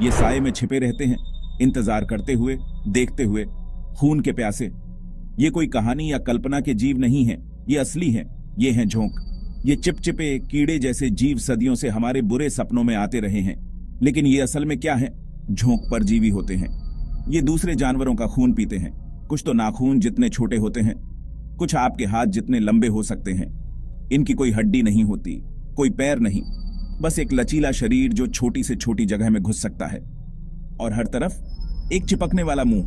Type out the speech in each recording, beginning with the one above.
ये साए में छिपे रहते हैं, इंतजार करते हुए, देखते हुए, खून के प्यासे। ये कोई कहानी या कल्पना के जीव नहीं है, ये असली हैं। ये हैं झोंक। ये चिपचिपे कीड़े जैसे जीव सदियों से हमारे बुरे सपनों में आते रहे हैं, लेकिन ये असल में क्या है? झोंक परजीवी होते हैं। ये दूसरे जानवरों का खून पीते हैं। कुछ तो नाखून जितने छोटे होते हैं, कुछ आपके हाथ जितने लंबे हो सकते हैं। इनकी कोई हड्डी नहीं होती, कोई पैर नहीं, बस एक लचीला शरीर जो छोटी से छोटी जगह में घुस सकता है। और हर तरफ एक चिपकने वाला मुंह,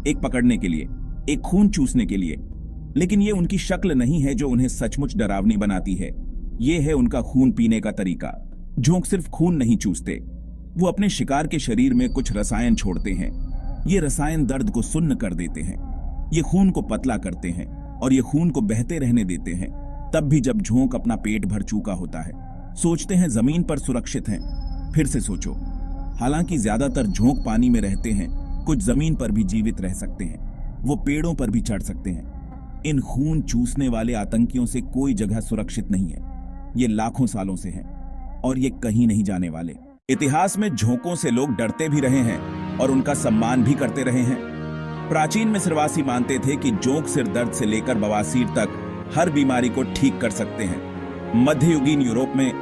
एक पकड़ने के लिए, एक खून चूसने के लिए। लेकिन ये उनकी शक्ल नहीं है जो उन्हें सचमुच डरावनी बनाती है। ये है उनका खून पीने का तरीका। झोंक सिर्फ खून नहीं चूसते, वो अपने शिकार के शरीर में कुछ रसायन छोड़ते हैं। ये रसायन दर्द को सुन्न कर देते हैं। ये खून को पतला करते हैं और ये खून को बहते रहने देते हैं, तब भी जब झोंक अपना पेट भर चुका होता है। सोचते हैं जमीन पर सुरक्षित हैं। फिर से सोचो, हालांकि ज्यादातर झोंक पानी में रहते हैं, कुछ जमीन पर भी जीवित रह सकते हैं। वो पेड़ों पर भी चढ़ सकते हैं। इन खून चूसने वाले आतंकियों से कोई जगह सुरक्षित नहीं है। ये लाखों सालों से हैं और ये कहीं नहीं जाने वाले। इतिहास में झोंकों से लोग डरते भी रहे हैं और उनका सम्मान भी करते रहे हैं। प्राचीन मिस्रवासी मानते थे कि जोंक सिर दर्द से लेकर बवासीर तक हर बीमारी को ठीक कर सकते हैं। मध्ययुगीन यूरोप में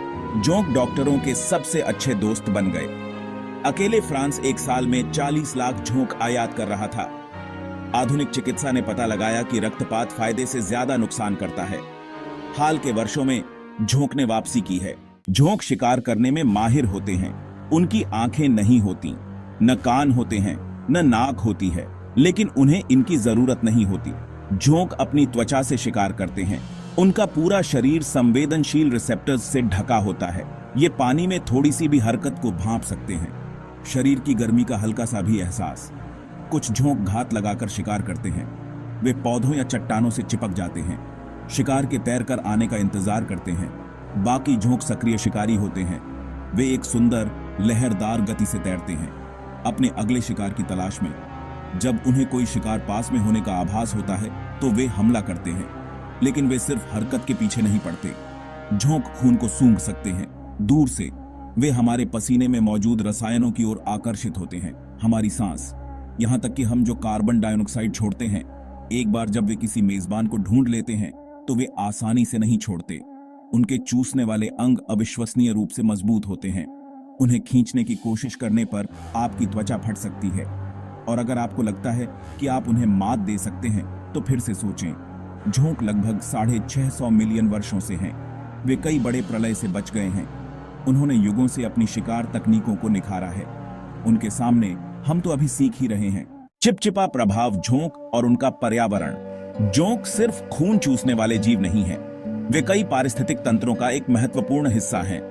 जोंक डॉक्टरों के सबसे अच्छे दोस्त बन गए। अकेले फ्रांस एक साल में 40 लाख झोंक आयात कर रहा था। आधुनिक चिकित्सा ने पता लगाया कि रक्तपात फायदे से ज्यादा नुकसान करता है। हाल के वर्षों में झोंक ने वापसी की है। झोंक शिकार करने में माहिर होते हैं। उनकी आंखें नहीं होती, न कान होते हैं, न नाक होती है, लेकिन उन्हें इनकी जरूरत नहीं होती। झोंक अपनी त्वचा से शिकार करते हैं। उनका पूरा शरीर संवेदनशील रिसेप्टर्स से ढका होता है। ये पानी में थोड़ी सी भी हरकत को भांप सकते हैं। शरीर की गर्मी का हल्का सा भी एहसास। कुछ झोंक घात लगाकर शिकार करते हैं। वे पौधों या चट्टानों से चिपक जाते हैं, शिकार के तैरकर आने का इंतजार करते हैं। बाकी झोंक सक्रिय शिकारी होते हैं। वे एक सुंदर लहरदार गति से तैरते हैं, अपने अगले शिकार की तलाश में। जब उन्हें कोई शिकार पास में होने का आभास होता है तो वे हमला करते हैं, लेकिन वे सिर्फ हरकत के पीछे नहीं पड़ते। झोंक खून को सूंघ सकते हैं दूर से। वे हमारे पसीने में मौजूद रसायनों की ओर आकर्षित होते हैं, हमारी सांस, यहां तक कि हम जो कार्बन डाइऑक्साइड छोड़ते हैं। एक बार जब वे किसी मेजबान को ढूंढ लेते हैं तो वे आसानी से नहीं छोड़ते। उनके चूसने वाले अंग अविश्वसनीय रूप से मजबूत होते हैं। उन्हें खींचने की कोशिश करने पर आपकी त्वचा फट सकती है। और अगर आपको लगता है कि आप उन्हें मात दे सकते हैं तो फिर से सोचें। झोंक लगभग 650 मिलियन वर्षों से हैं। वे कई बड़े प्रलय से बच गए हैं। उन्होंने युगों से अपनी शिकार तकनीकों को निखारा है। उनके सामने हम तो अभी सीख ही रहे हैं। चिपचिपा प्रभाव झोंक और उनका पर्यावरण। झोंक सिर्फ खून चूसने वाले जीव नहीं है, वे कई पारिस्थितिक तंत्रों का एक महत्वपूर्ण हिस्सा हैं।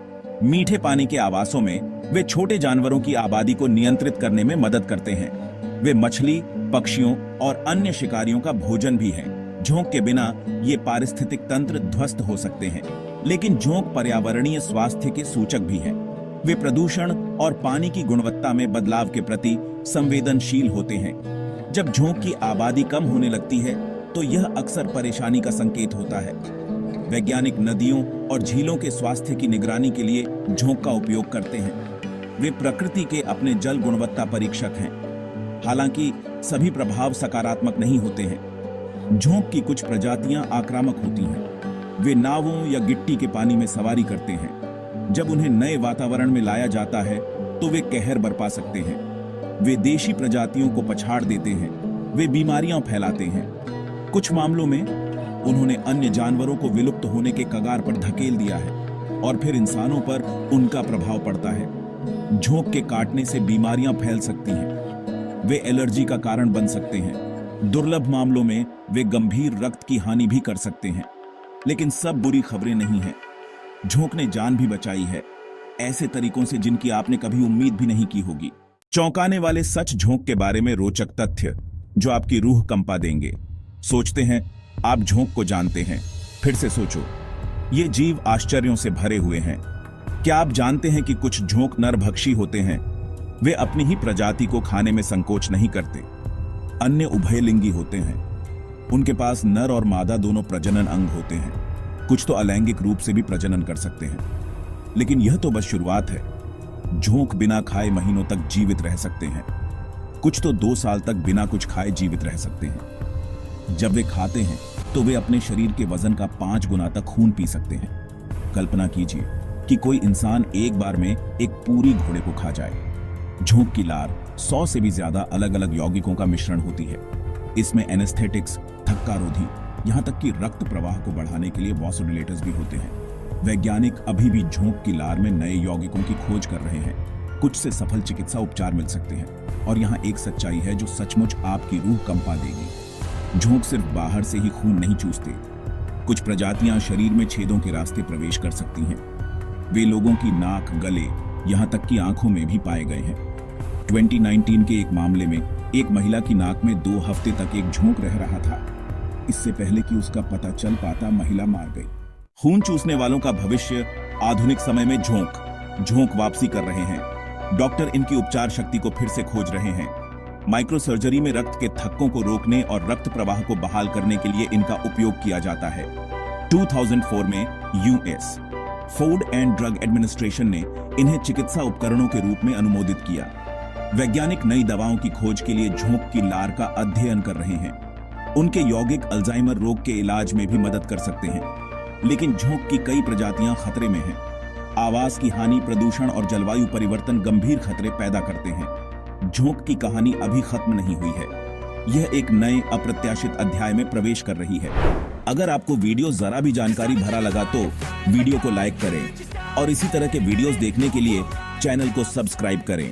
मीठे पानी के आवासों में वे छोटे जानवरों की आबादी को नियंत्रित करने में मदद करते हैं। वे मछली, पक्षियों और अन्य शिकारियों का भोजन भी हैं। झोंक के बिना ये पारिस्थितिक तंत्र ध्वस्त हो सकते हैं। लेकिन झोंक पर्यावरणीय स्वास्थ्य के सूचक भी हैं। वे प्रदूषण और पानी की गुणवत्ता में बदलाव के प्रति संवेदनशील होते हैं। जब झोंक की आबादी कम होने लगती है तो यह अक्सर परेशानी का संकेत होता है। वैज्ञानिक नदियों और झीलों के स्वास्थ्य की निगरानी के लिए झोंक का उपयोग करते हैं। वे प्रकृति के अपने जल गुणवत्ता परीक्षक हैं। हालांकि सभी प्रभाव सकारात्मक नहीं होते हैं। झोंक की कुछ प्रजातियां आक्रामक होती हैं। वे नावों या गिट्टी के पानी में सवारी करते हैं। जब उन्हें नए वातावरण में लाया जाता है तो वे कहर बरपा सकते हैं। वे देशी प्रजातियों को पछाड़ देते हैं। वे बीमारियां फैलाते हैं। कुछ मामलों में उन्होंने अन्य जानवरों को विलुप्त होने के कगार पर धकेल दिया है और फिर इंसानों पर उनका प्रभाव पड़ता है। झोंक के काटने से बीमारियां फैल सकती हैं। वे एलर्जी का कारण बन सकते हैं। दुर्लभ मामलों में वे गंभीर रक्त की हानि भी कर सकते हैं। लेकिन सब बुरी खबरें नहीं हैं। झोंक ने जान भी बचाई है, ऐसे तरीकों से जिनकी आपने कभी उम्मीद भी नहीं की होगी। चौंकाने वाले सच झोंक के बारे में रोचक तथ्य जो आपकी रूह कंपा देंगे। सोचते हैं आप झोंक को जानते हैं, फिर से सोचो, ये जीव आश्चर्यों से भरे हुए हैं। क्या आप जानते हैं कि कुछ झोंक नरभक्षी होते हैं? वे अपनी ही प्रजाति को खाने में संकोच नहीं करते। अन्य उभयलिंगी होते हैं। उनके पास नर और मादा दोनों प्रजनन अंग होते हैं। कुछ तो अलैंगिक रूप से भी प्रजनन कर सकते हैं। लेकिन यह तो बस शुरुआत है। झोंक बिना खाए महीनों तक जीवित रह सकते हैं। कुछ तो 2 साल तक बिना कुछ खाए जीवित रह सकते हैं। जब वे खाते हैं तो वे अपने शरीर के वजन का 5 गुना तक खून पी सकते हैं। कल्पना कीजिए कि कोई इंसान एक बार में एक पूरी घोड़े को खा जाए। झोंक की लार 100 से भी ज्यादा अलग अलग यौगिकों का मिश्रण होती है। इसमें एनेस्थेटिक्स, थक्कारोधी, यहाँ तक कि रक्त प्रवाह को बढ़ाने के लिए वासोडिलेटर्स भी होते हैं। वैज्ञानिक अभी भी झोंक की लार में नए यौगिकों की खोज कर रहे हैं। कुछ से सफल चिकित्सा उपचार मिल सकते हैं। और यहाँ एक सच्चाई है जो सचमुच आपकी रूह कंपा देगी। झोंक सिर्फ बाहर से ही खून नहीं चूसते। कुछ प्रजातियां शरीर में छेदों के रास्ते प्रवेश कर सकती हैं। वे लोगों की नाक, गले, यहाँ तक कि आंखों में भी पाए गए हैं। 2019 के एक मामले में एक महिला की नाक में 2 हफ्ते तक एक झोंक रह रहा था। इससे पहले कि उसका पता चल पाता, महिला मार गई। खून चूसने वालों का भविष्य आधुनिक समय में झोंक वापसी कर रहे हैं। डॉक्टर इनकी उपचार शक्ति को फिर से खोज रहे हैं। माइक्रो सर्जरी में रक्त के थक्कों को रोकने और रक्त प्रवाह को बहाल करने के लिए इनका उपयोग किया जाता है। 2004 में US food and drug administration ने इन्हें चिकित्सा उपकरणों के रूप में अनुमोदित किया। वैज्ञानिक नई दवाओं की खोज के लिए झोंक की लार का अध्ययन कर रहे हैं। उनके यौगिक अल्जाइमर रोग के इलाज में भी मदद कर सकते हैं। लेकिन झोंक की कई प्रजातियां खतरे में हैं। आवास की हानि, प्रदूषण और जलवायु परिवर्तन गंभीर खतरे पैदा करते हैं। झोंक की कहानी अभी खत्म नहीं हुई है। यह एक नए अप्रत्याशित अध्याय में प्रवेश कर रही है। अगर आपको वीडियो जरा भी जानकारी भरा लगा तो वीडियो को लाइक करें और इसी तरह के वीडियोस देखने के लिए चैनल को सब्सक्राइब करें।